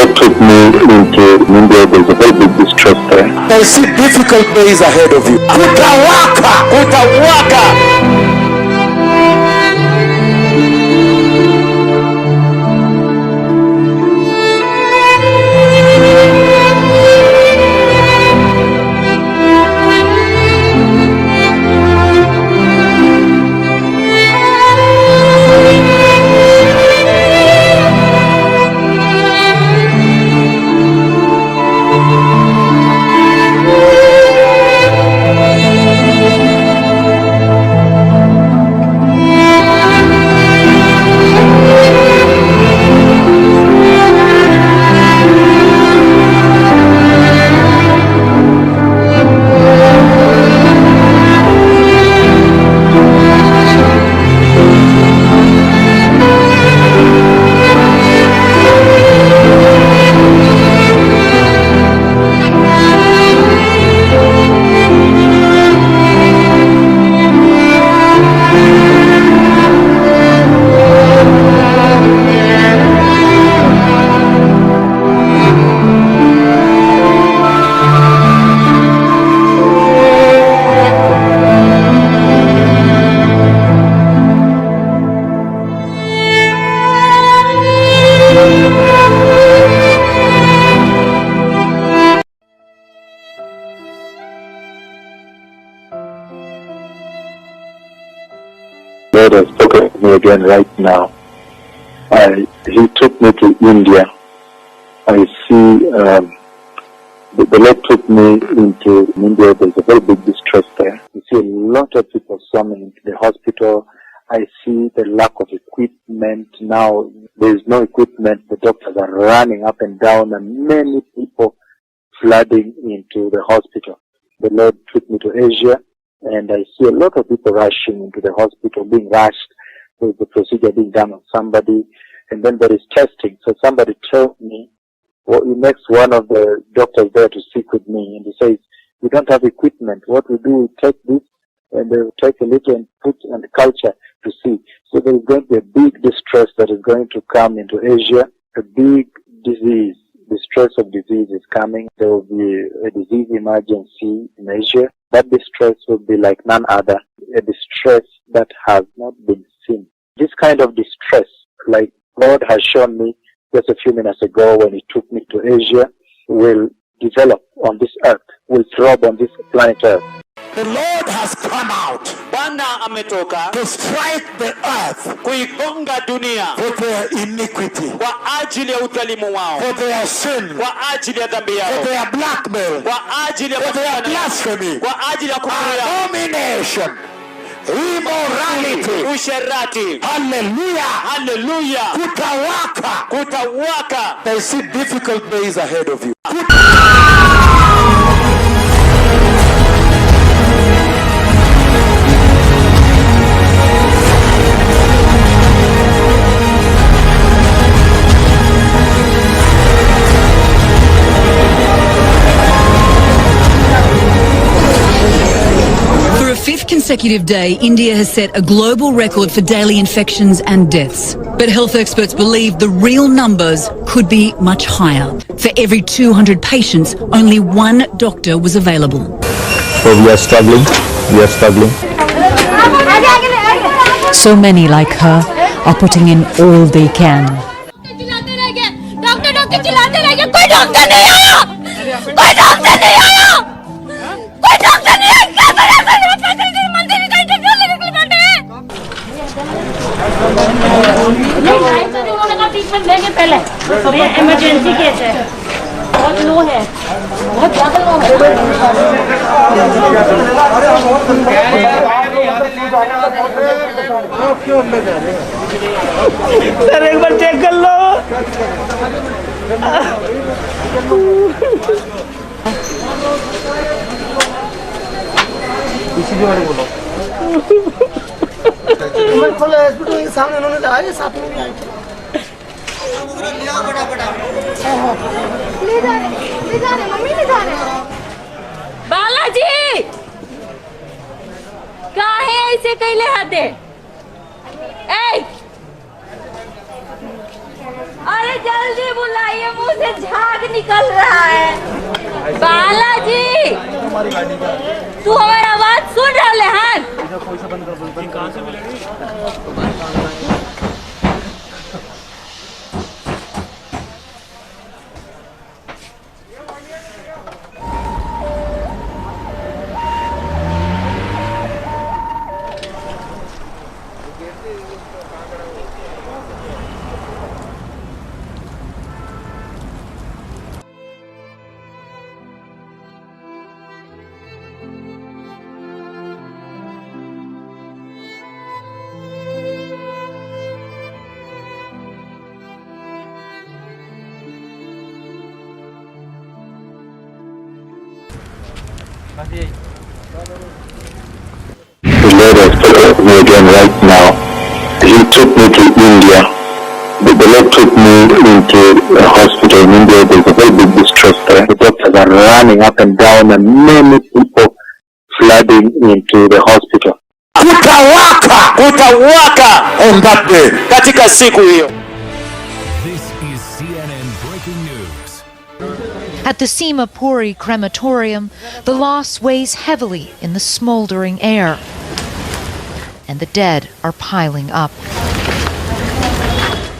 Lord took me into India. There's a very big distress there. I see difficult days ahead of you. Kutawaka, kutawaka. Lord has spoken to me again right now. He took me to India. I see the Lord took me into India. There's a very big distress there. You see a lot of people swarming into the hospital. I see the lack of equipment. Now there's no equipment. The doctors are running up and down, and many people flooding into the hospital. The Lord took me to Asia, and I see a lot of people rushing into the hospital, being rushed. There's the procedure being done on somebody, and then there is testing. So somebody told me, well, he makes one of the doctors there to speak with me, and he says, we don't have equipment. What we do is take this, and they will take a little and put on the culture to see. So there is going to be a big distress that is going to come into Asia, a big disease. The stress of disease is coming. There will be a disease emergency in Asia. That distress will be like none other, a distress that has not been seen. This kind of distress, like God has shown me just a few minutes ago when He took me to Asia, will develop on this earth, will throb on this planet Earth. The Lord has come out Bwana ametoka to strike the earth kuigonga dunia for their iniquity, kwa ajili ya udhalimu wao, for their sin, kwa ajili ya dhambi for yao, their blackmail, kwa ajili ya for their kufanya, blasphemy, kwa ajili ya kukuria, abomination, immorality. usherati. Hallelujah. Hallelujah. Kutawaka. Kutawaka. I see difficult days ahead of you. For a fifth consecutive day, India has set a global record for daily infections and deaths. But health experts believe the real numbers could be much higher. For every 200 patients, only one doctor was available. So we are struggling. So many like her are putting in all they can. Emergency case है, बहुत लो है, बहुत ज्यादा लो है। Sir एक बार check कर लो। इसी के बारे में बोलो। खोला हॉस्पिटल के सामने उन्होंने आए, साथ में भी आए थे। ले जा रहे मम्मी, ले जा रहे बालाजी काहे ऐसे कैले हाथे? अरे जल्दी बोल। बोला ये मुंह से झाग निकल रहा है। बालाजी, तू हमारा आवाज सुन रहा है? The Lord has taken me again right now. He took me to India. The Lord took me into a hospital in India. There's a very big distress there. The doctors are running up and down and many people flooding into the hospital. Kutawaka On that day, katika siku hiyo. This is CNN Breaking News. At the Simapuri crematorium, the loss weighs heavily in the smoldering air, and the dead are piling up.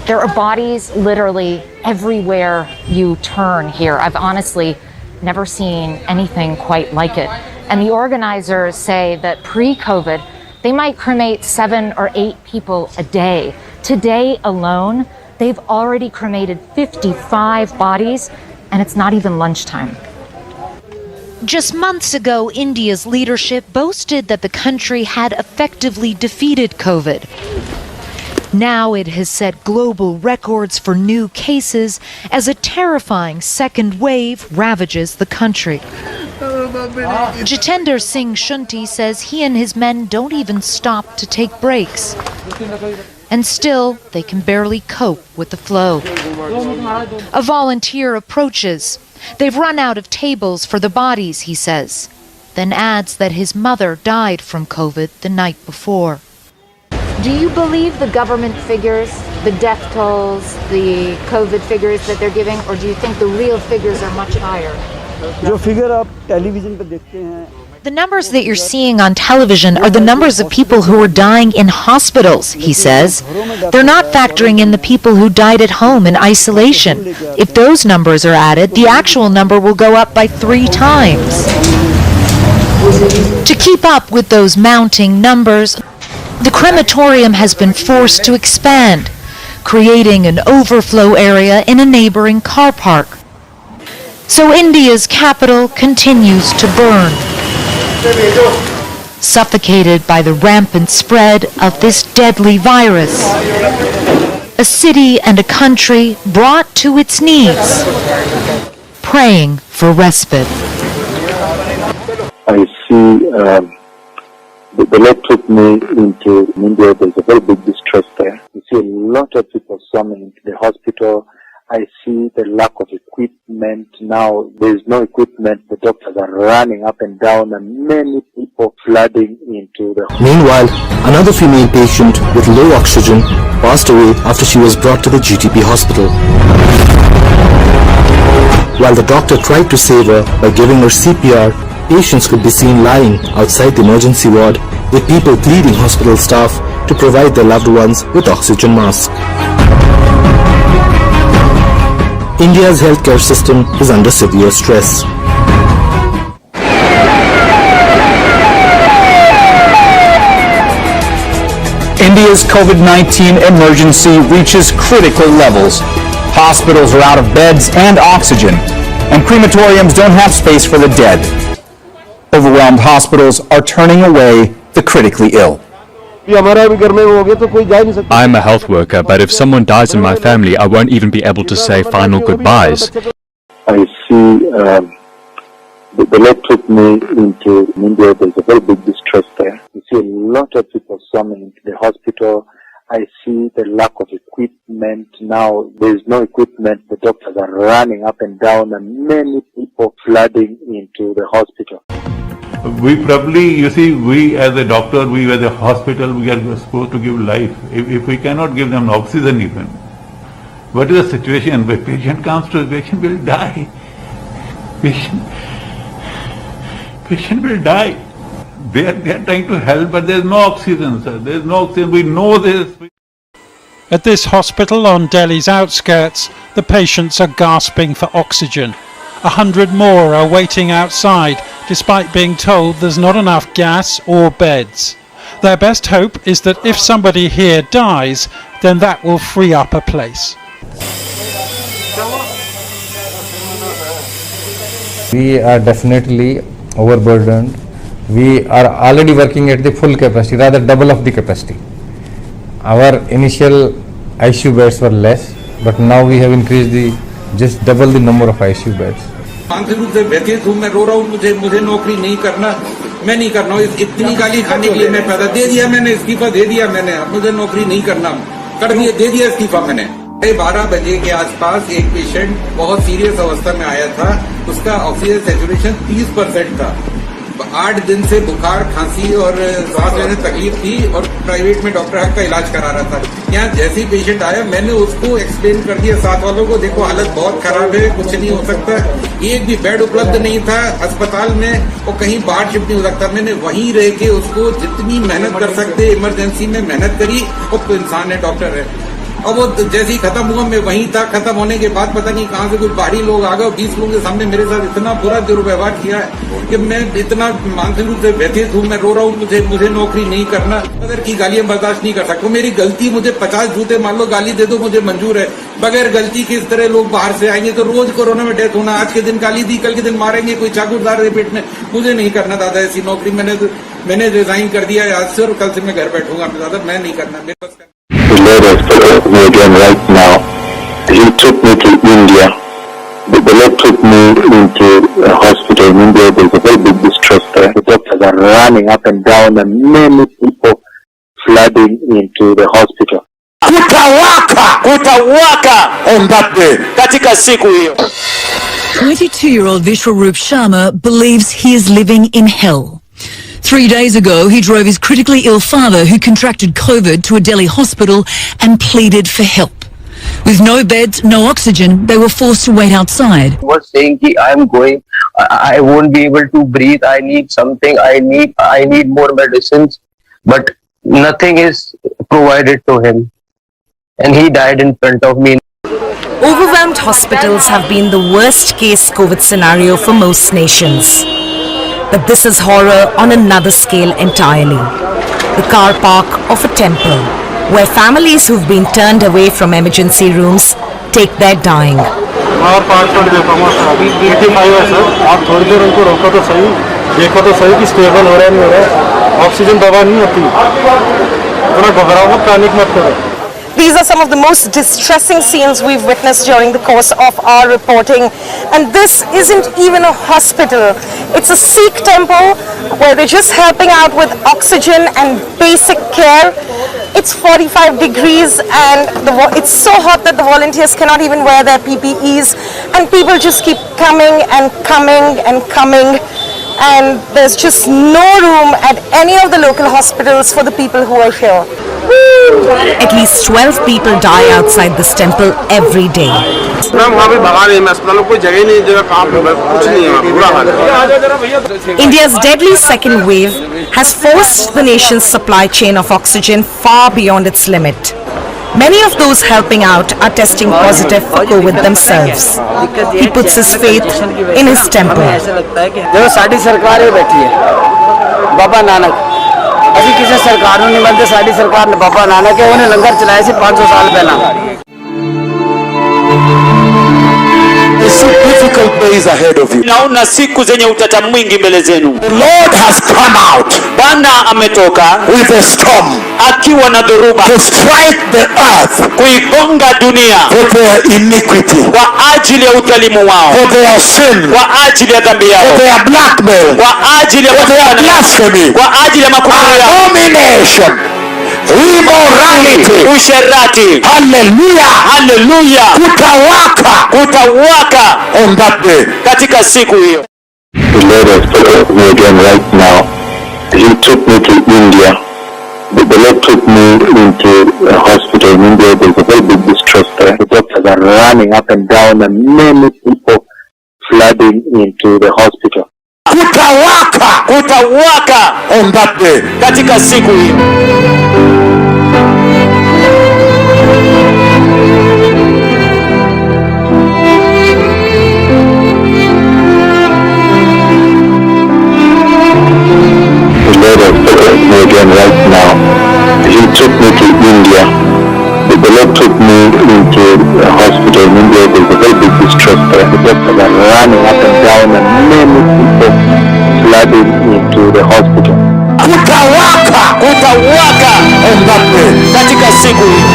There are bodies literally everywhere you turn here. I've honestly never seen anything quite like it. And the organizers say that pre-COVID, they might cremate 7 or 8 people a day. Today alone, they've already cremated 55 bodies, and it's not even lunchtime. Just months ago, India's leadership boasted that the country had effectively defeated COVID. Now it has set global records for new cases as a terrifying second wave ravages the country. Jitender Singh Shunti says he and his men don't even stop to take breaks. And still, they can barely cope with the flow. A volunteer approaches. They've run out of tables for the bodies, he says, then adds that his mother died from COVID the night before. Do you believe the government figures, the death tolls, the COVID figures that they're giving, or do you think the real figures are much higher? The numbers that you're seeing on television are the numbers of people who are dying in hospitals, he says. They're not factoring in the people who died at home in isolation. If those numbers are added, the actual number will go up by 3 times. To keep up with those mounting numbers, the crematorium has been forced to expand, creating an overflow area in a neighboring car park. So India's capital continues to burn, suffocated by the rampant spread of this deadly virus. A city and a country brought to its knees, praying for respite. I see the Lord took me into India. There's a very big distress there. You see a lot of people swarming into the hospital. I see the lack of equipment now. There's no equipment. The doctors are running up and down and many people flooding into the hospital. Meanwhile, another female patient with low oxygen passed away after she was brought to the GTP hospital. While the doctor tried to save her by giving her CPR, patients could be seen lying outside the emergency ward with people pleading hospital staff to provide their loved ones with oxygen masks. India's healthcare system is under severe stress. India's COVID-19 emergency reaches critical levels. Hospitals are out of beds and oxygen, and crematoriums don't have space for the dead. Overwhelmed hospitals are turning away the critically ill. I'm a health worker, but if someone dies in my family, I won't even be able to say final goodbyes. I see the Lord took me into India. There's a very big distress there. You see a lot of people swarming into the hospital. I see the lack of equipment now. There's no equipment. The doctors are running up and down and many people flooding into the hospital. We probably, you see, we as a doctor, we as a hospital, we are supposed to give life. If we cannot give them oxygen even, what is the situation? When patient comes to, patient will die. Patient will die. They are trying to help, but there is no oxygen, sir. There is no oxygen. We know this. At this hospital on Delhi's outskirts, the patients are gasping for oxygen. 100 more are waiting outside, despite being told there's not enough gas or beds. Their best hope is that if somebody here dies, then that will free up a place. We are definitely overburdened. We are already working at the full capacity, rather double of the capacity. Our initial ICU beds were less, but now we have increased just double the number of ICU beds. मानसिक रूप से व्यथित हूँ, मैं रो रहा हूँ, मुझे नौकरी नहीं करना, मैं नहीं करना हूँ, इतनी गाली खाने के लिए मैं पैदा दे दिया, मैंने इस्तीफा दे दिया, मैंने मुझे नौकरी नहीं करना, कर दिया, दे दिया इस्तीफा मैंने। 12 बजे के आसपास एक पेशेंट बहुत सीरियस अवस्था में आया था, उसका ऑक्सीजन सैचुरेशन 30% था, 8 दिन से बुखार, खांसी और सांस लेने तकलीफ थी और प्राइवेट में डॉक्टर का इलाज करा रहा था। यहाँ जैसे ही पेशेंट आया, मैंने उसको एक्सप्लेन कर दिया साथ वालों को, देखो हालत बहुत खराब है, कुछ नहीं हो सकता, एक भी बेड उपलब्ध नहीं था अस्पताल में और कहीं बाहर शिफ्ट नहीं हो सकता। मैंने वहीं रह के उसको जितनी मेहनत कर सकते इमरजेंसी में मेहनत करी, और तो इंसान है, डॉक्टर है। और वो जैसे ही खत्म हुआ, मैं वहीं था, खत्म होने के बाद पता नहीं कहां से कुछ बाहरी लोग आ गए, 20 लोगों के सामने मेरे साथ इतना बुरा दुर्व्यवहार किया है कि मैं इतना मानसिक रूप से व्यथित हूँ, मैं रो रहा हूँ, मुझे नौकरी नहीं करना, बगैर की गालियां बर्दाश्त नहीं कर सकता। मेरी गलती, मुझे 50 जूते मान लो गाली दे दो, मुझे मंजूर है, बगैर गलती के इस तरह लोग बाहर से आएंगे तो रोज कोरोना में डेथ होना, आज के दिन गाली दी, कल के दिन मारेंगे, कोई चाकूदार पेट में, मुझे नहीं करना दादा ऐसी नौकरी। मैंने रिजाइन कर दिया है आज से, और कल से मैं घर बैठूंगा दादा, मैं नहीं करना, मेरे पास। The Lord has spoken to me again right now. He took me to India. The Lord took me into a hospital in India. There's a very big distress there. The doctors are running up and down and many people flooding into the hospital. Kutawaka on that day. Katika siku hiyo. 22-year-old Vishwarup Sharma believes he is living in hell. 3 days ago, he drove his critically ill father, who contracted COVID, to a Delhi hospital and pleaded for help. With no beds, no oxygen, they were forced to wait outside. He was saying, I won't be able to breathe, I need something, I need more medicines, but nothing is provided to him. And he died in front of me. Overwhelmed hospitals have been the worst case COVID scenario for most nations. But this is horror on another scale entirely. The car park of a temple, where families who've been turned away from emergency rooms take their dying. These are some of the most distressing scenes we've witnessed during the course of our reporting. And this isn't even a hospital. It's a Sikh temple where they're just helping out with oxygen and basic care. It's 45 degrees and it's so hot that the volunteers cannot even wear their PPEs. And people just keep coming and coming and coming. And there's just no room at any of the local hospitals for the people who are here. At least 12 people die outside this temple every day. India's deadly second wave has forced the nation's supply chain of oxygen far beyond its limit. Many of those helping out are testing positive for COVID themselves. He puts his faith in his temple. ਅਸੀਂ ਕਿਸੇ ਸਰਕਾਰ ਨੂੰ ਨਹੀਂ ਮੰਨਦੇ ਸਾਡੀ ਸਰਕਾਰ ਨੇ ਬਾਬਾ ਨਾਨਕ ਹੈ ਉਹਨੇ ਲੰਗਰ ਚਲਾਇਆ ਸੀ 500 ਸਾਲ ਪਹਿਲਾਂ Difficult days ahead of you. Naona siku zenye utata mwingi mbele zenu. The Lord has come out. Bwana ametoka with a storm. Akiwa na dhoruba. To strike the earth. Kuigonga dunia. For their iniquity. Kwa ajili ya udhalimu wao. For their sin. Kwa ajili ya dhambi yao. For their blackmail. Kwa ajili ya blasphemy. Kwa ajili ya makufuru yao. Abomination. Immorality. Usherati. Hallelujah. Hallelujah. Kutawaka on that day. Katika siku hiyo. The Lord has spoken to me again right now. He took me to India. The Lord took me into a hospital in India. There's a very big distress there. The doctors doctors are running up and down and many people flooding into the hospital. Kutawaka on that day. katika siku hiyo. The Lord has spoken to me again right now. He took me to India. The Lord took me into a hospital in India. There's a very big distress there. The doctors are running up and down and many people flooding into the hospital. Kutawaka on that day katika siku hiyo.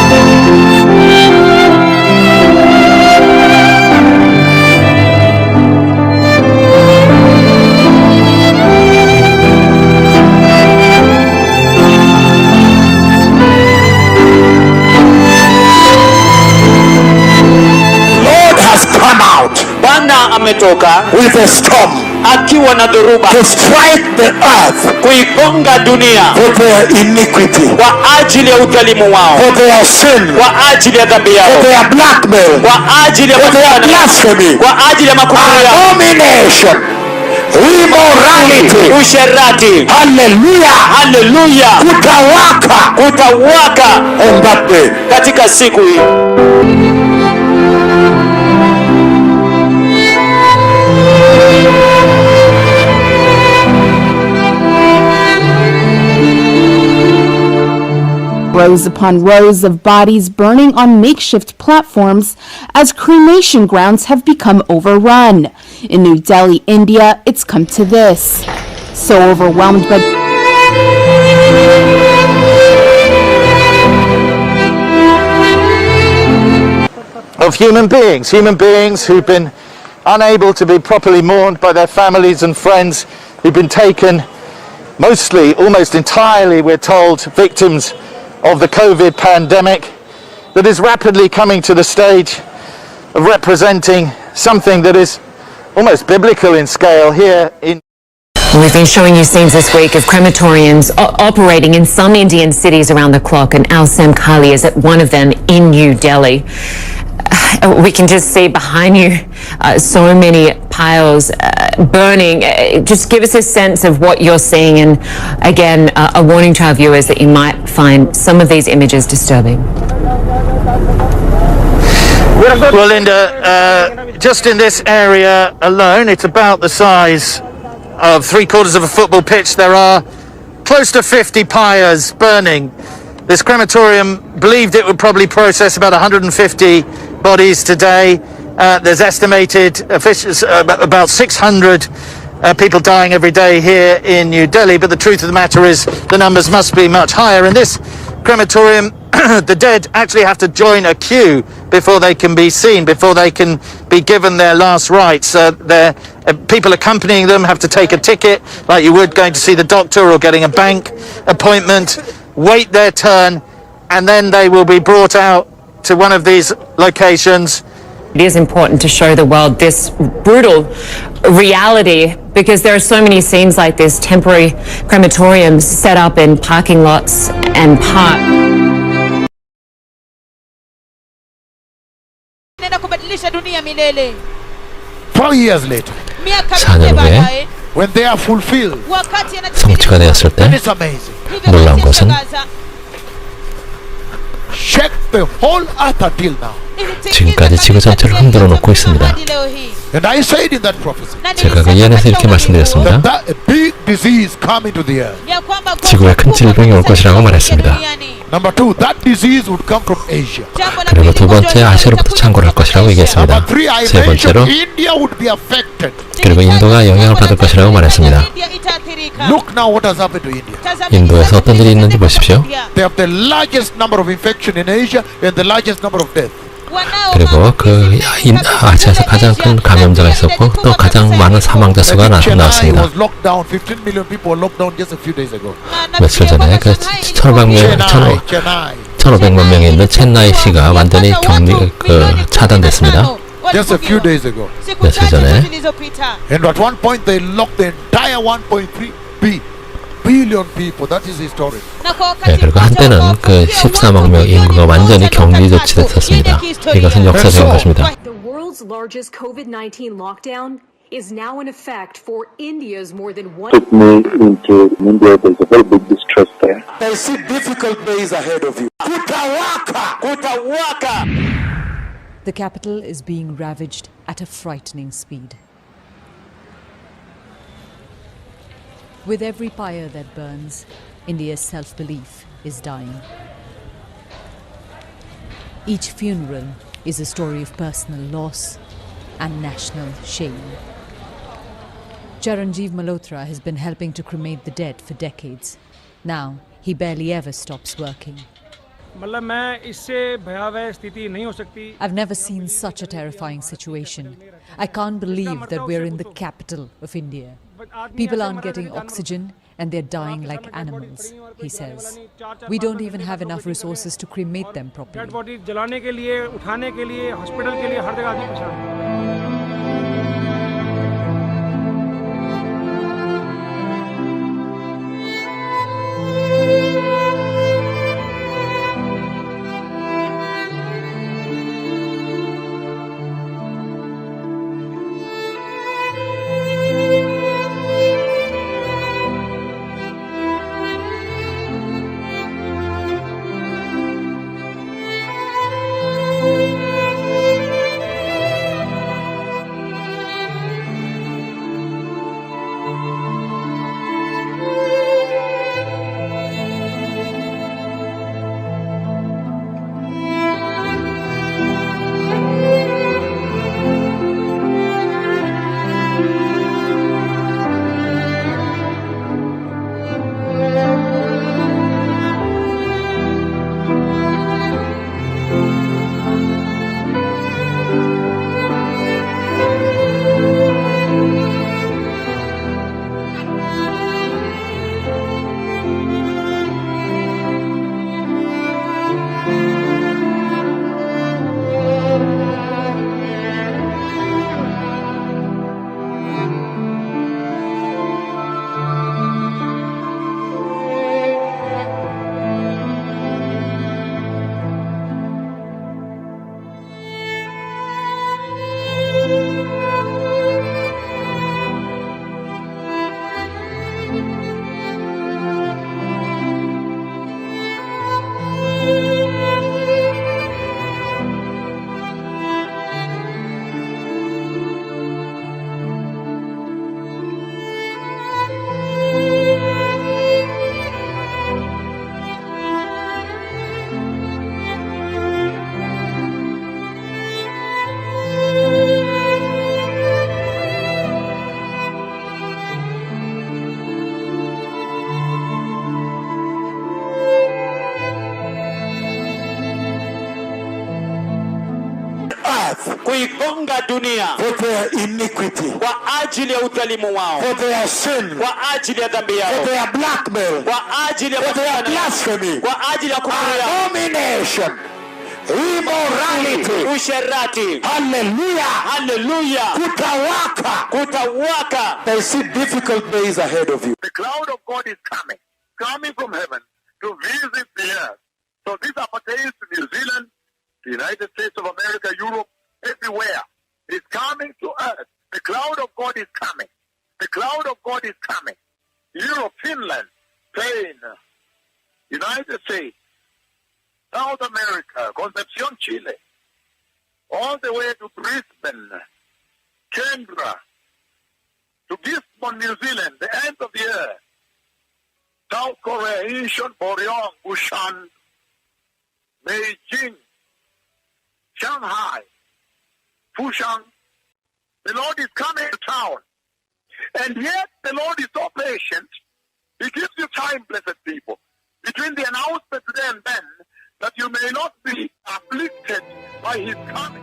Bwana ametoka with a storm akiwa na dhoruba to strike the earth kuigonga dunia for their iniquity, kwa ajili ya udhalimu wao, for their sin, kwa ajili ya dhambi yao, for their blackmail, kwa ajili ya for their blasphemy, kwa ajili ya makufuru yao, abomination, immorality, usherati. Hallelujah, hallelujah. Kutawaka on that day katika siku hiyo. Rows upon rows of bodies burning on makeshift platforms as cremation grounds have become overrun. In New Delhi, India, it's come to this. So overwhelmed by of human beings who've been unable to be properly mourned by their families and friends, who've been taken mostly, almost entirely, we're told, victims of the COVID pandemic that is rapidly coming to the stage of representing something that is almost biblical in scale here in. We've been showing you scenes this week of crematoriums operating in some Indian cities around the clock, and Al Samkali is at one of them in New Delhi. We can just see behind you so many piles burning. Just give us a sense of what you're seeing, and again, a warning to our viewers that you might find some of these images disturbing. Well, Linda, just in this area alone, it's about the size of 3/4 of a football pitch. There are close to 50 pyres burning. This crematorium believed it would probably process about 150 bodies today. There's estimated about 600 people dying every day here in New Delhi, but the truth of the matter is the numbers must be much higher. In this crematorium, the dead actually have to join a queue before they can be seen, before they can be given their last rites. People accompanying them have to take a ticket, like you would going to see the doctor or getting a bank appointment, wait their turn, and then they will be brought out to one of these locations. It is important to show the world this brutal reality, because there are so many scenes like this, temporary crematoriums set up in parking lots and parks. 4 years later, 4년 후에 when they are fulfilled, 성취가 되었을 때 that is amazing. 놀라운 것은 Check the whole earth until now. 지금까지 지구 전체를 흔들어 놓고 있습니다. And I said in that prophecy, 제가 그 예언에서 이렇게 말씀드렸습니다. that a big disease come into the earth. 지구에 큰 질병이 올 것이라고 말했습니다. Number 2, that disease would come from Asia. 그리고 두 번째, 아시아로부터 창궐할 것이라고 얘기했습니다. Number 3, I 세 번째로, mentioned India would be affected. 그리고 인도가 영향을 받을 것이라고 말했습니다. Look now what has happened to India. 인도에서 어떤 일이 있는지 보십시오. They have the largest number of infection in Asia and the largest number of deaths. 그리고 그 아시아에서 가장 큰 감염자가 있었고 또 가장 많은 사망자 수가 나왔습니다. 며칠 전에 그 1,500만 명이 있는 첸나이시가 완전히 차단됐습니다. Just a few days ago. 며칠 전에. And at one point they locked the entire 1.3 billion million people. That is historic. 네, 그리고 한때는 그 14만 명 인구가 완전히 격리 조치됐었습니다. 이것은 역사적인 것입니다. The world's largest COVID-19 lockdown is now in effect for India's more than Took me into India. There's a very big distress there. I see difficult days ahead of you. Kutawaka! Kutawaka! The capital is being ravaged at a frightening speed. With every pyre that burns, India's self-belief is dying. Each funeral is a story of personal loss and national shame. Charanjeev Malhotra has been helping to cremate the dead for decades. Now, he barely ever stops working. I've never seen such a terrifying situation. I can't believe that we're in the capital of India. People aren't getting oxygen and they're dying like animals, he says. We don't even have enough resources to cremate them properly. kuigonga dunia for their iniquity, kwa ajili ya udhalimu wao, for their sin, kwa ajili ya dhambi yao, for their blackmail, kwa ajili ya for their blasphemy, kwa ajili ya kufuru yao, abomination, immorality, usherati. Hallelujah, hallelujah, kutawaka, kutawaka. I see difficult days ahead of you. The cloud of God is coming from heaven to visit the earth. So this appertains to New Zealand, the United States of America, Europe, everywhere. It's coming to earth. The cloud of God is coming. The cloud of God is coming. Europe, Finland, Spain, United States, South America, Concepcion, Chile, all the way to Brisbane, Canberra, to Gisborne, New Zealand, the end of the earth, South Korea, Incheon, Boryong, Busan, Beijing, Shanghai, Fushan. The Lord is coming to town. And yet the Lord is so patient. He gives you time, blessed people, between the announcement today and then, that you may not be afflicted by his coming.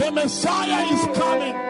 The Messiah is coming.